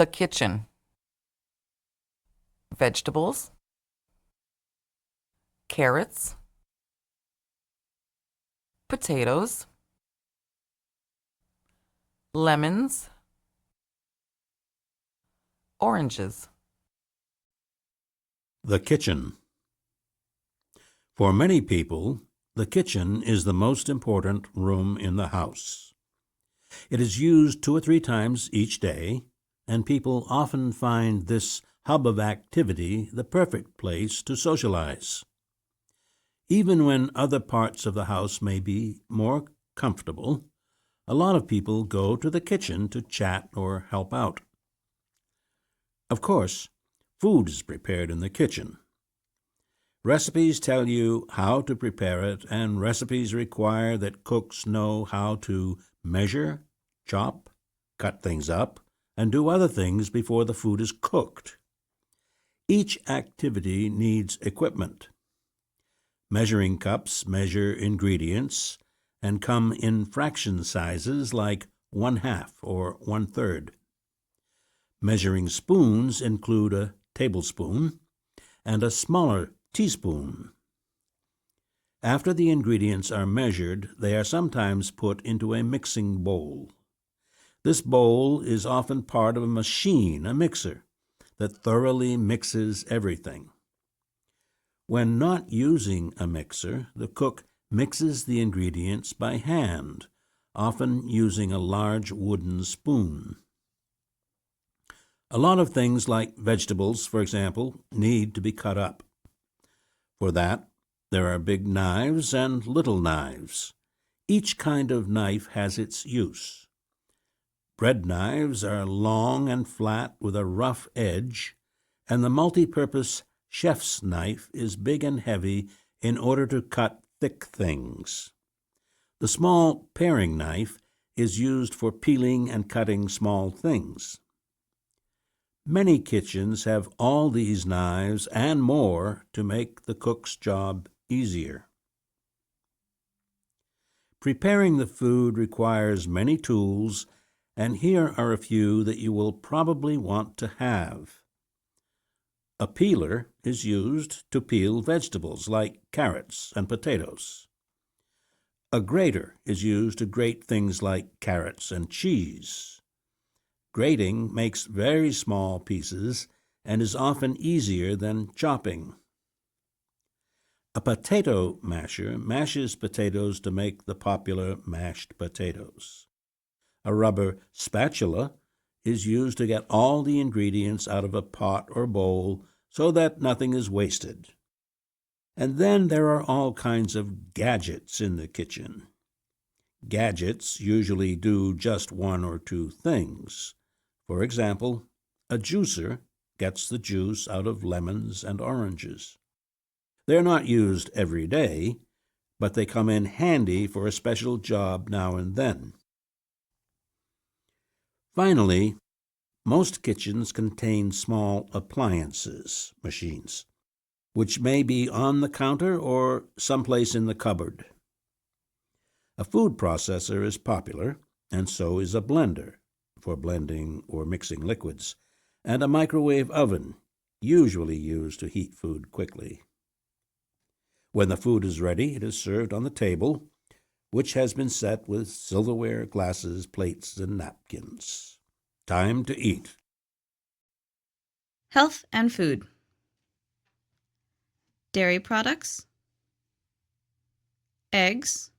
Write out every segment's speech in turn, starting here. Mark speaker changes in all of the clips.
Speaker 1: The kitchen. Vegetables, carrots, potatoes, lemons, oranges.
Speaker 2: The kitchen. For many people, the kitchen is the most important room in the house. It is used 2 or 3 times each day, and people often find this hub of activity the perfect place to socialize. Even when other parts of the house may be more comfortable, a lot of people go to the kitchen to chat or help out. Of course, food is prepared in the kitchen. Recipes tell you how to prepare it, and recipes require that cooks know how to measure, chop, cut things up, and do other things before the food is cooked. Each activity needs equipment. Measuring cups measure ingredients and come in fraction sizes like 1/2 or 1/3. Measuring spoons include a tablespoon and a smaller teaspoon. After the ingredients are measured, they are sometimes put into a mixing bowl. This bowl is often part of a machine, a mixer, that thoroughly mixes everything. When not using a mixer, the cook mixes the ingredients by hand, often using a large wooden spoon. A lot of things like vegetables, for example, need to be cut up. For that, there are big knives and little knives. Each kind of knife has its use. Bread knives are long and flat with a rough edge, and the multi-purpose chef's knife is big and heavy in order to cut thick things. The small paring knife is used for peeling and cutting small things. Many kitchens have all these knives and more to make the cook's job easier. Preparing the food requires many tools, and here are a few that you will probably want to have. A peeler is used to peel vegetables like carrots and potatoes. A grater is used to grate things like carrots and cheese. Grating makes very small pieces and is often easier than chopping. A potato masher mashes potatoes to make the popular mashed potatoes. A rubber spatula is used to get all the ingredients out of a pot or bowl so that nothing is wasted. And then there are all kinds of gadgets in the kitchen. Gadgets usually do just 1 or 2 things. For example, a juicer gets the juice out of lemons and oranges. They're not used every day, but they come in handy for a special job now and then. Finally, most kitchens contain small appliances, machines, which may be on the counter or someplace in the cupboard. A food processor is popular, and so is a blender for blending or mixing liquids, and a microwave oven, usually used to heat food quickly. When the food is ready, it is served on the table, which has been set with silverware, glasses, plates, and napkins. Time to eat.
Speaker 3: Health and food. Dairy products, eggs,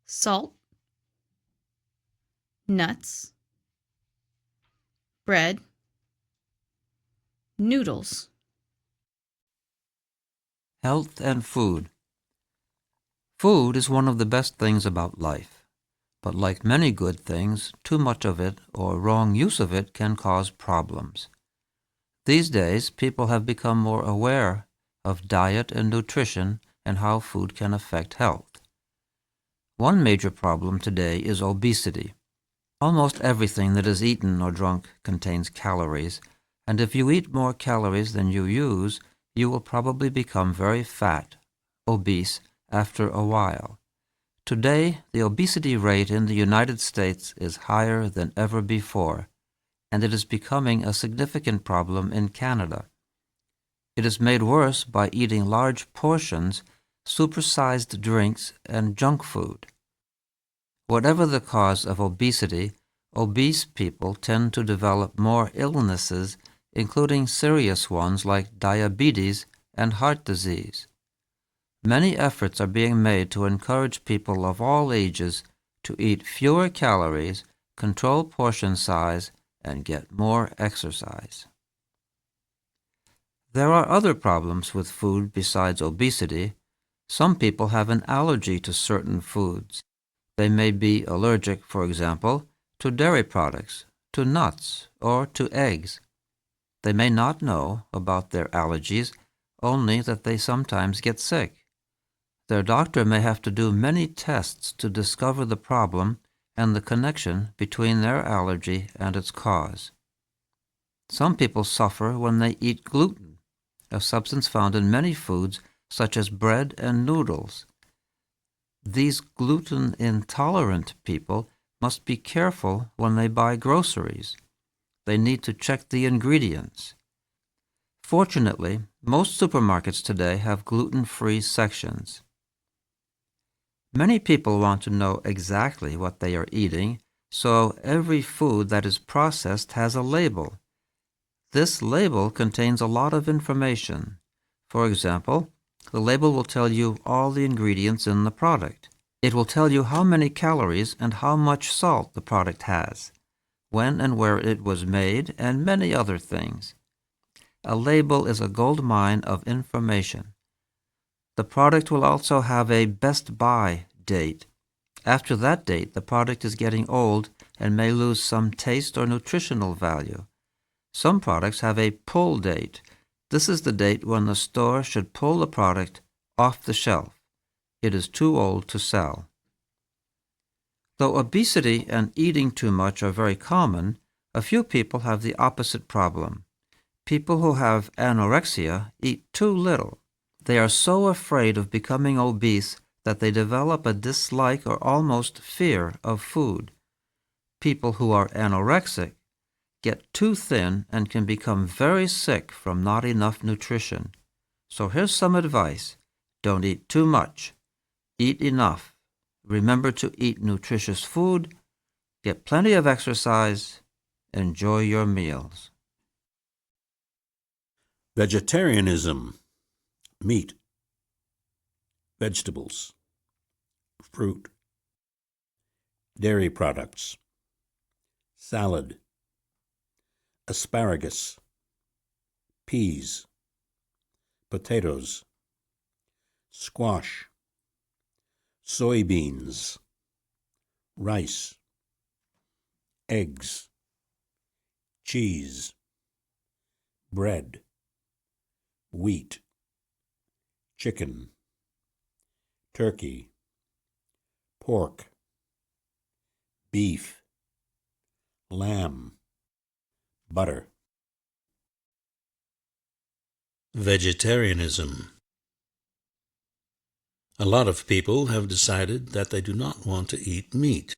Speaker 3: salt, nuts, bread, noodles.
Speaker 4: Health and food. Food is one of the best things about life, but like many good things, too much of it or wrong use of it can cause problems. These days, people have become more aware of diet and nutrition and how food can affect health. One major problem today is obesity. Almost everything that is eaten or drunk contains calories, and if you eat more calories than you use, you will probably become very fat, obese, after a while. Today, the obesity rate in the United States is higher than ever before, and it is becoming a significant problem in Canada. It is made worse by eating large portions, supersized drinks, and junk food. Whatever the cause of obesity, obese people tend to develop more illnesses, including serious ones like diabetes and heart disease. Many efforts are being made to encourage people of all ages to eat fewer calories, control portion size, and get more exercise. There are other problems with food besides obesity. Some people have an allergy to certain foods. They may be allergic, for example, to dairy products, to nuts, or to eggs. They may not know about their allergies, only that they sometimes get sick. Their doctor may have to do many tests to discover the problem and the connection between their allergy and its cause. Some people suffer when they eat gluten, a substance found in many foods such as bread and noodles. These gluten-intolerant people must be careful when they buy groceries. They need to check the ingredients. Fortunately, most supermarkets today have gluten-free sections. Many people want to know exactly what they are eating, so every food that is processed has a label. This label contains a lot of information. For example, the label will tell you all the ingredients in the product. It will tell you how many calories and how much salt the product has, when and where it was made, and many other things. A label is a gold mine of information. The product will also have a best buy date. After that date, the product is getting old and may lose some taste or nutritional value. Some products have a pull date. This is the date when the store should pull the product off the shelf. It is too old to sell. Though obesity and eating too much are very common, a few people have the opposite problem. People who have anorexia eat too little. They are so afraid of becoming obese that they develop a dislike or almost fear of food. People who are anorexic get too thin and can become very sick from not enough nutrition. So here's some advice. Don't eat too much. Eat enough. Remember to eat nutritious food. Get plenty of exercise. Enjoy your meals.
Speaker 2: Vegetarianism: meat, vegetables, fruit, dairy products, salad, asparagus, peas, potatoes, squash, soybeans, rice, eggs, cheese, bread, wheat, chicken, turkey, pork, beef, lamb, butter. Vegetarianism. A lot of people have decided that they do not want to eat meat.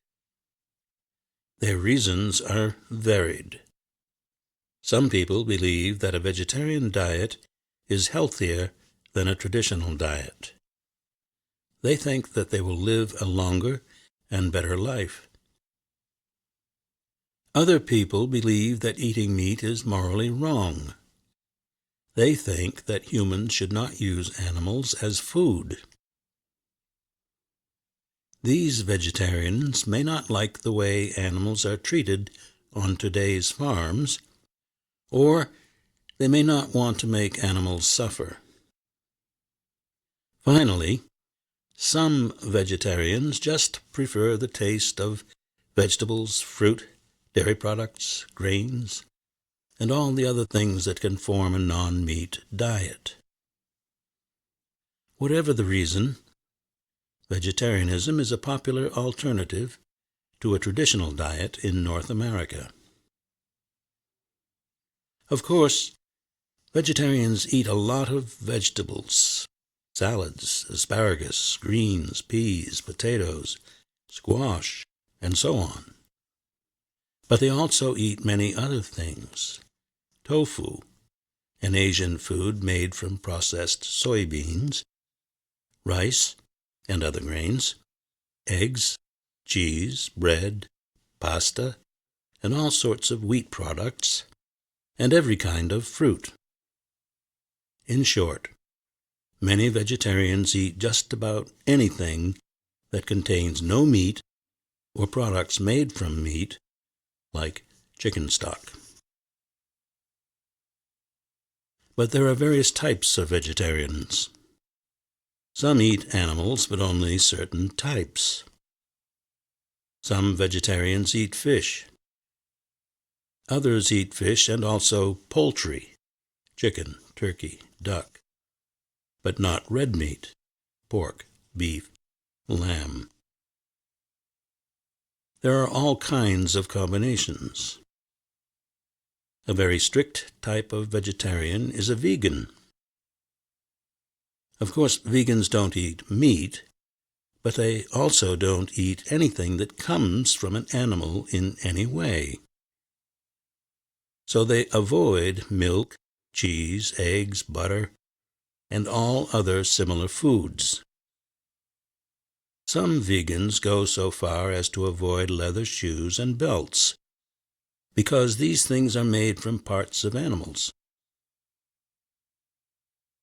Speaker 2: Their reasons are varied. Some people believe that a vegetarian diet is healthier than a traditional diet. They think that they will live a longer and better life. Other people believe that eating meat is morally wrong. They think that humans should not use animals as food. These vegetarians may not like the way animals are treated on today's farms, or they may not want to make animals suffer. Finally, some vegetarians just prefer the taste of vegetables, fruit, dairy products, grains, and all the other things that can form a non-meat diet. Whatever the reason, vegetarianism is a popular alternative to a traditional diet in North America. Of course, vegetarians eat a lot of vegetables, salads, asparagus, greens, peas, potatoes, squash, and so on. But they also eat many other things. Tofu, an Asian food made from processed soybeans, rice and other grains, eggs, cheese, bread, pasta, and all sorts of wheat products, and every kind of fruit. In short, many vegetarians eat just about anything that contains no meat or products made from meat, like chicken stock. But there are various types of vegetarians. Some eat animals, but only certain types. Some vegetarians eat fish. Others eat fish and also poultry, chicken, turkey, duck, but not red meat, pork, beef, lamb. There are all kinds of combinations. A very strict type of vegetarian is a vegan. Of course, vegans don't eat meat, but they also don't eat anything that comes from an animal in any way. So they avoid milk, cheese, eggs, butter, and all other similar foods. Some vegans go so far as to avoid leather shoes and belts, because these things are made from parts of animals.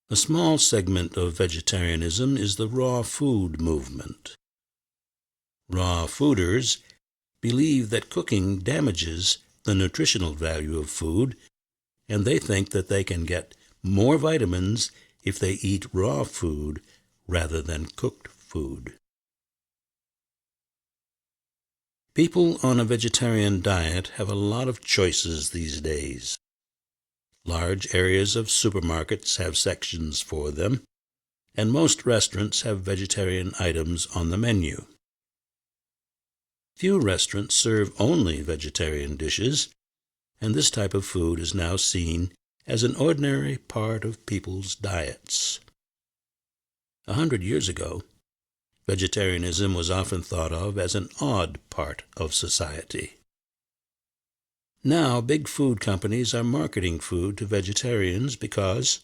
Speaker 2: A small segment of vegetarianism is the raw food movement. Raw fooders believe that cooking damages the nutritional value of food, and they think that they can get more vitamins if they eat raw food rather than cooked food. People on a vegetarian diet have a lot of choices these days. Large areas of supermarkets have sections for them, and most restaurants have vegetarian items on the menu. Few restaurants serve only vegetarian dishes, and this type of food is now seen as an ordinary part of people's diets. 100 years ago, vegetarianism was often thought of as an odd part of society. Now, big food companies are marketing food to vegetarians because,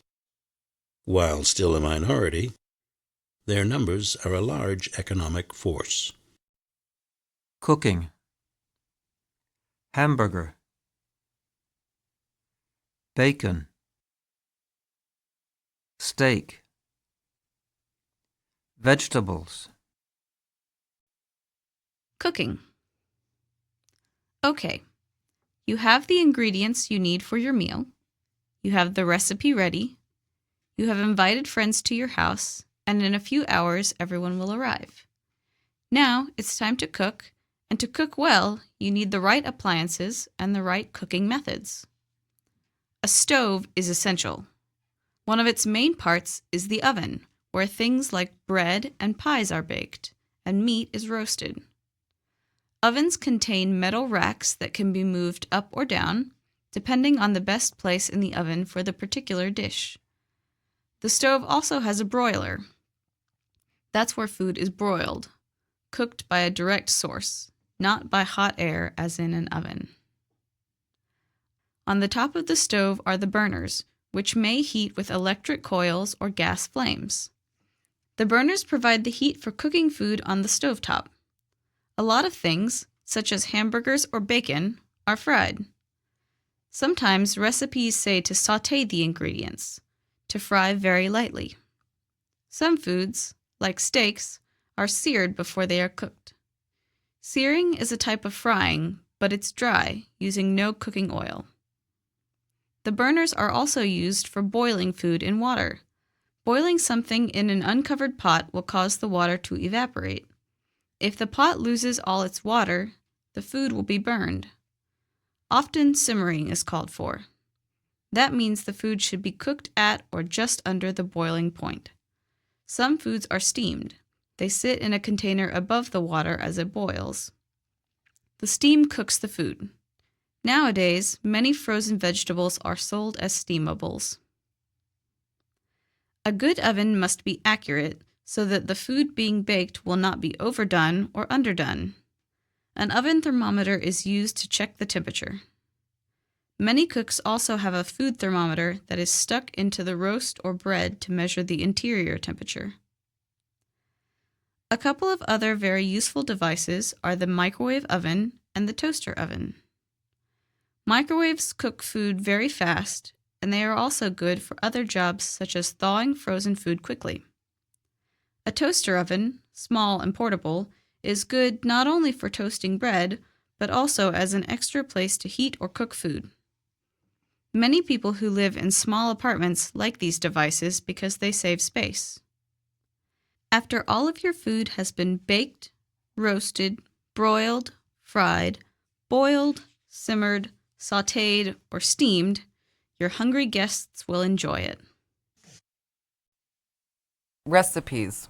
Speaker 2: while still a minority, their numbers are a large economic force.
Speaker 4: Cooking. Hamburger. Bacon. Steak. Vegetables.
Speaker 3: Cooking. Okay. You have the ingredients you need for your meal. You have the recipe ready. You have invited friends to your house, and in a few hours everyone will arrive. Now it's time to cook, and to cook well, you need the right appliances and the right cooking methods. A stove is essential. One of its main parts is the oven, where things like bread and pies are baked, and meat is roasted. Ovens contain metal racks that can be moved up or down, depending on the best place in the oven for the particular dish. The stove also has a broiler. That's where food is broiled, cooked by a direct source, not by hot air as in an oven. On the top of the stove are the burners, which may heat with electric coils or gas flames. The burners provide the heat for cooking food on the stovetop. A lot of things, such as hamburgers or bacon, are fried. Sometimes recipes say to sauté the ingredients, to fry very lightly. Some foods, like steaks, are seared before they are cooked. Searing is a type of frying, but it's dry, using no cooking oil. The burners are also used for boiling food in water. Boiling something in an uncovered pot will cause the water to evaporate. If the pot loses all its water, the food will be burned. Often simmering is called for. That means the food should be cooked at or just under the boiling point. Some foods are steamed. They sit in a container above the water as it boils. The steam cooks the food. Nowadays, many frozen vegetables are sold as steamables. A good oven must be accurate so that the food being baked will not be overdone or underdone. An oven thermometer is used to check the temperature. Many cooks also have a food thermometer that is stuck into the roast or bread to measure the interior temperature. A couple of other very useful devices are the microwave oven and the toaster oven. Microwaves cook food very fast, and they are also good for other jobs such as thawing frozen food quickly. A toaster oven, small and portable, is good not only for toasting bread, but also as an extra place to heat or cook food. Many people who live in small apartments like these devices because they save space. After all of your food has been baked, roasted, broiled, fried, boiled, simmered, sautéed, or steamed, your hungry guests will enjoy it.
Speaker 1: Recipes: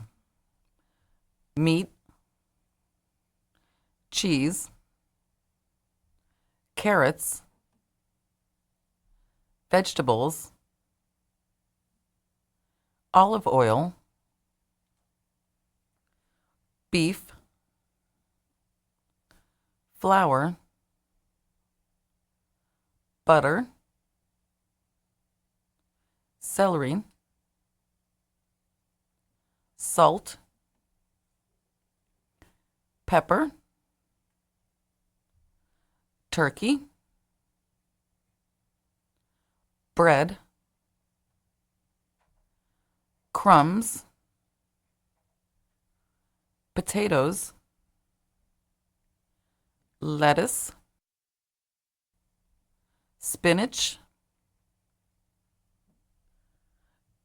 Speaker 1: meat, cheese, carrots, vegetables, olive oil, beef, flour, butter, celery, salt, pepper, turkey, bread, crumbs, potatoes, lettuce, spinach,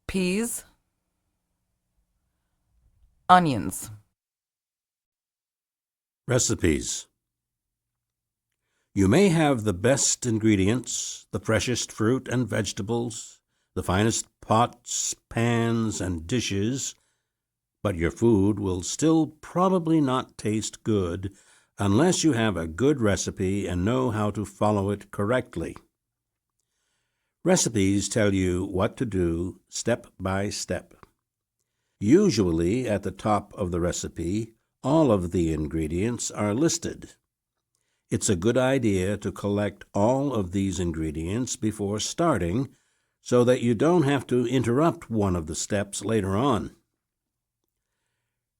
Speaker 1: peas, onions.
Speaker 2: Recipes. You may have the best ingredients, the freshest fruit and vegetables, the finest pots, pans, and dishes, but your food will still probably not taste good unless you have a good recipe and know how to follow it correctly. Recipes tell you what to do step by step. Usually, at the top of the recipe, all of the ingredients are listed. It's a good idea to collect all of these ingredients before starting so that you don't have to interrupt one of the steps later on.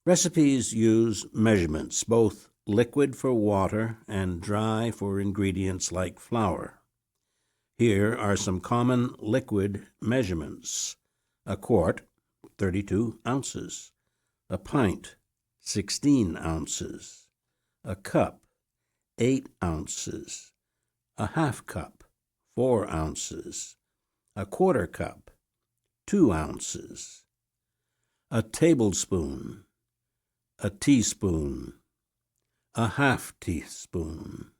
Speaker 2: Recipes use measurements, both liquid for water and dry for ingredients like flour. Here are some common liquid measurements. A quart, 32 ounces. A pint, 16 ounces. A cup, 8 ounces. A half cup, 4 ounces. A quarter cup, 2 ounces. A tablespoon, a teaspoon, a half teaspoon.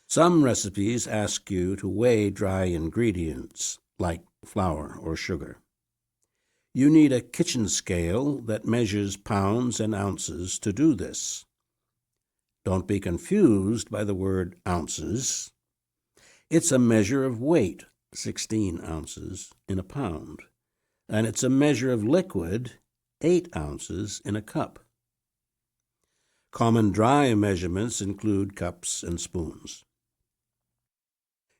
Speaker 2: Some recipes ask you to weigh dry ingredients, like flour or sugar. You need a kitchen scale that measures pounds and ounces to do this. Don't be confused by the word ounces. It's a measure of weight, 16 ounces in a pound, and it's a measure of liquid, 8 ounces in a cup. Common dry measurements include cups and spoons.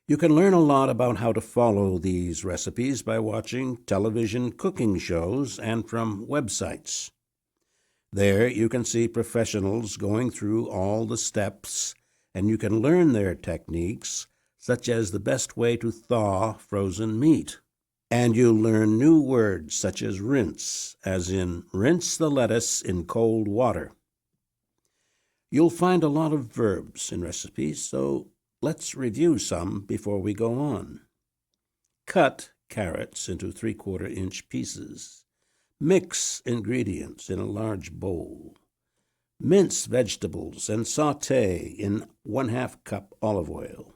Speaker 2: You can learn a lot about how to follow these recipes by watching television cooking shows and from websites. There you can see professionals going through all the steps, and you can learn their techniques, such as the best way to thaw frozen meat. And you'll learn new words such as rinse, as in rinse the lettuce in cold water. You'll find a lot of verbs in recipes, so let's review some before we go on. Cut carrots into 3/4-inch pieces. Mix ingredients in a large bowl. Mince vegetables and sauté in 1/2 cup olive oil.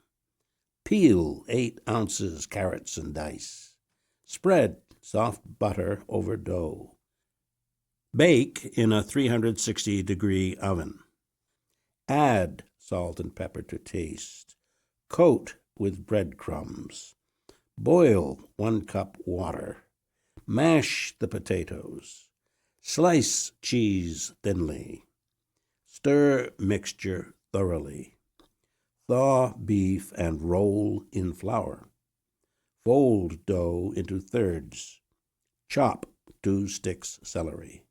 Speaker 2: Peel 8 ounces carrots and dice. Spread soft butter over dough. Bake in a 360-degree oven. Add salt and pepper to taste. Coat with breadcrumbs. Boil 1 cup water. Mash the potatoes. Slice cheese thinly. Stir mixture thoroughly. Thaw beef and roll in flour. Fold dough into thirds. Chop 2 sticks celery.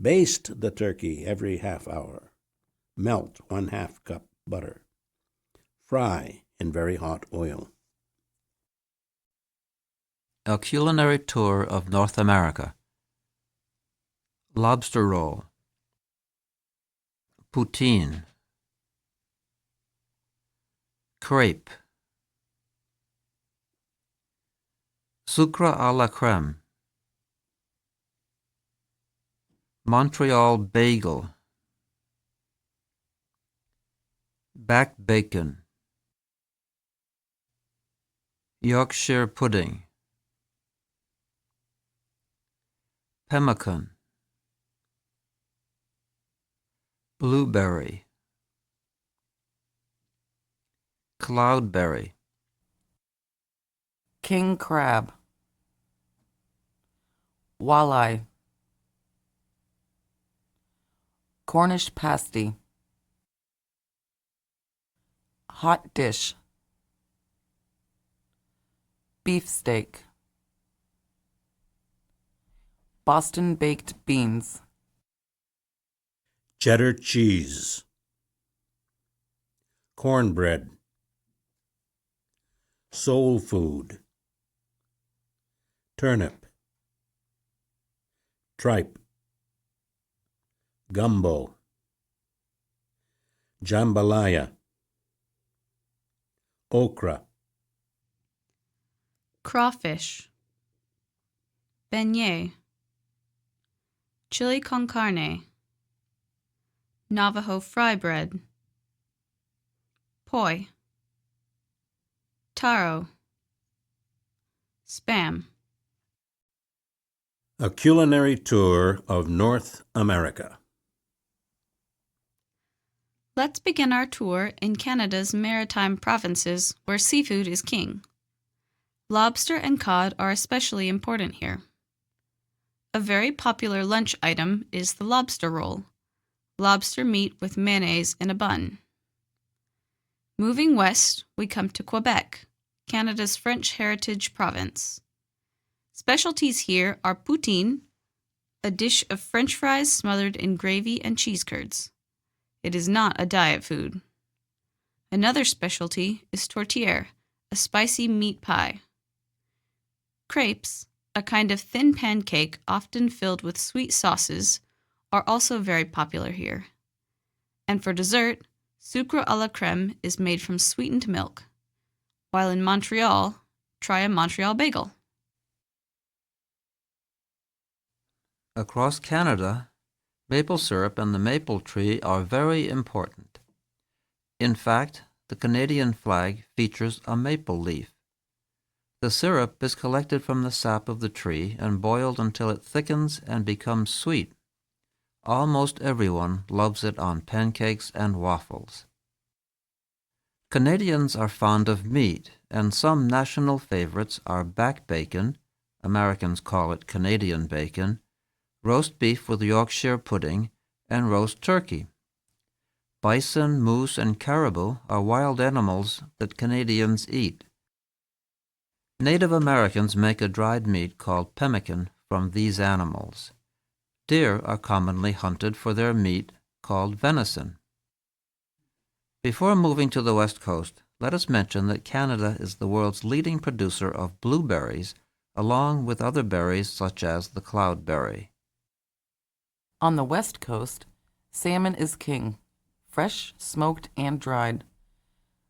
Speaker 2: Baste the turkey every half hour. Melt 1/2 cup butter. Fry in very hot oil.
Speaker 4: A culinary tour of North America. Lobster roll. Poutine. Crepe. Sucre à la crème. Montreal bagel. Back bacon. Yorkshire pudding. Pemmican. Blueberry. Cloudberry.
Speaker 1: King crab. Walleye. Cornish pasty. Hot dish. Beefsteak. Boston baked beans.
Speaker 2: Cheddar cheese. Cornbread. Soul food. Turnip. Tripe. Gumbo. Jambalaya. Okra.
Speaker 3: Crawfish. Beignet. Chili con carne. Navajo fry bread. Poi. Taro. Spam.
Speaker 2: A culinary tour of North America.
Speaker 3: Let's begin our tour in Canada's maritime provinces where seafood is king. Lobster and cod are especially important here. A very popular lunch item is the lobster roll, lobster meat with mayonnaise in a bun. Moving west, we come to Quebec, Canada's French heritage province. Specialties here are poutine, a dish of French fries smothered in gravy and cheese curds. It is not a diet food. Another specialty is tourtière, a spicy meat pie. Crepes, a kind of thin pancake often filled with sweet sauces, are also very popular here. And for dessert, sucre à la crème is made from sweetened milk. While in Montreal, try a Montreal bagel.
Speaker 4: Across Canada, maple syrup and the maple tree are very important. In fact, the Canadian flag features a maple leaf. The syrup is collected from the sap of the tree and boiled until it thickens and becomes sweet. Almost everyone loves it on pancakes and waffles. Canadians are fond of meat, and some national favorites are back bacon, Americans call it Canadian bacon, roast beef with Yorkshire pudding, and roast turkey. Bison, moose, and caribou are wild animals that Canadians eat. Native Americans make a dried meat called pemmican from these animals. Deer are commonly hunted for their meat, called venison. Before moving to the West Coast, let us mention that Canada is the world's leading producer of blueberries, along with other berries such as the cloudberry.
Speaker 1: On the West Coast, salmon is king, fresh, smoked, and dried.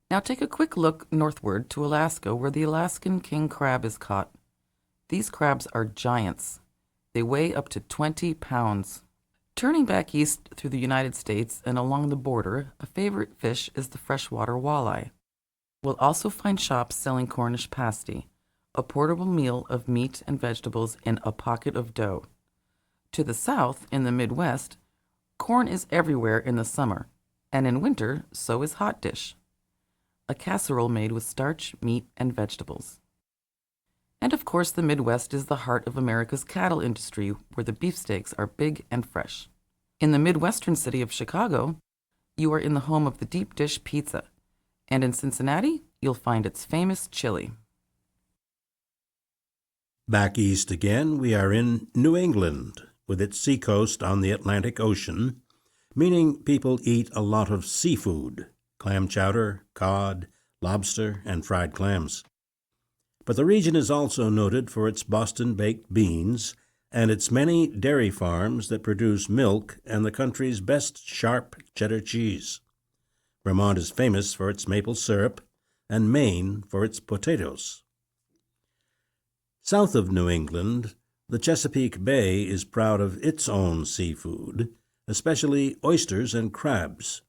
Speaker 1: Now take a quick look northward to Alaska, where the Alaskan king crab is caught. These crabs are giants. They weigh up to 20 pounds. Turning back east through the United States and along the border, a favorite fish is the freshwater walleye. We'll also find shops selling Cornish pasty, a portable meal of meat and vegetables in a pocket of dough. To the south, in the Midwest, corn is everywhere in the summer, and in winter, so is hot dish, a casserole made with starch, meat, and vegetables. And of course, the Midwest is the heart of America's cattle industry, where the beefsteaks are big and fresh. In the Midwestern city of Chicago, you are in the home of the deep dish pizza, and in Cincinnati, you'll find its famous chili.
Speaker 2: Back east again, we are in New England, with its seacoast on the Atlantic Ocean, meaning people eat a lot of seafood, clam chowder, cod, lobster, and fried clams. But the region is also noted for its Boston baked beans and its many dairy farms that produce milk and the country's best sharp cheddar cheese. Vermont is famous for its maple syrup, and Maine for its potatoes. South of New England, the Chesapeake Bay is proud of its own seafood, especially oysters and crabs.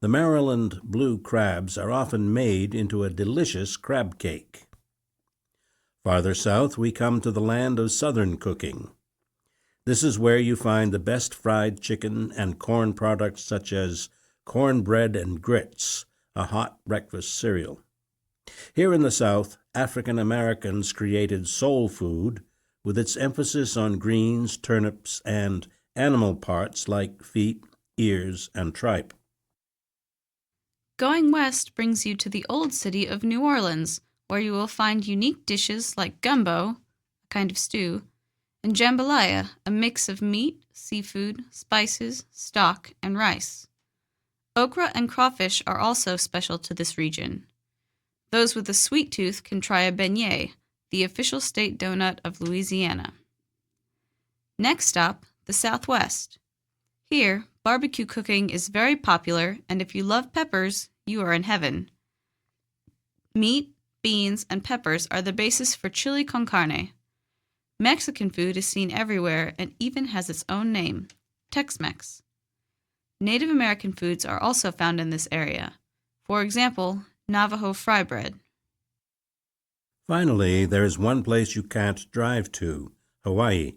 Speaker 2: The Maryland blue crabs are often made into a delicious crab cake. Farther south, we come to the land of Southern cooking. This is where you find the best fried chicken and corn products such as cornbread and grits, a hot breakfast cereal. Here in the South, African Americans created soul food with its emphasis on greens, turnips, and animal parts like feet, ears, and tripe.
Speaker 3: Going west brings you to the old city of New Orleans, where you will find unique dishes like gumbo, a kind of stew, and jambalaya, a mix of meat, seafood, spices, stock, and rice. Okra and crawfish are also special to this region. Those with a sweet tooth can try a beignet, the official state donut of Louisiana. Next stop, the Southwest. Here, barbecue cooking is very popular, and if you love peppers, you are in heaven. Meat, beans, and peppers are the basis for chili con carne. Mexican food is seen everywhere and even has its own name, Tex-Mex. Native American foods are also found in this area. For example, Navajo fry bread.
Speaker 2: Finally, there is one place you can't drive to, Hawaii.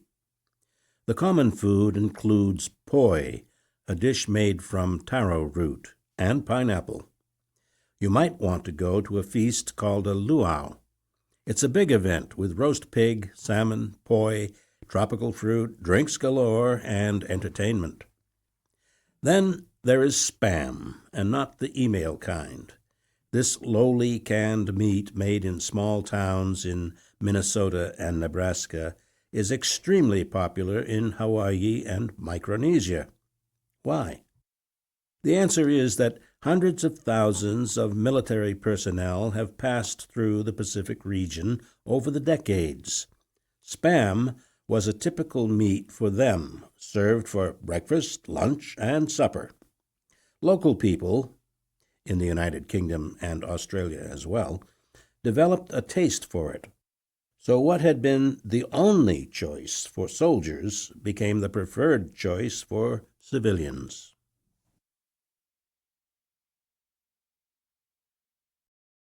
Speaker 2: The common food includes poi, a dish made from taro root, and pineapple. You might want to go to a feast called a luau. It's a big event with roast pig, salmon, poi, tropical fruit, drinks galore, and entertainment. Then there is Spam, and not the email kind. This lowly canned meat made in small towns in Minnesota and Nebraska is extremely popular in Hawaii and Micronesia. Why? The answer is that hundreds of thousands of military personnel have passed through the Pacific region over the decades. Spam was a typical meat for them, served for breakfast, lunch, and supper. Local people, in the United Kingdom and Australia as well, developed a taste for it. So what had been the only choice for soldiers became the preferred choice for civilians.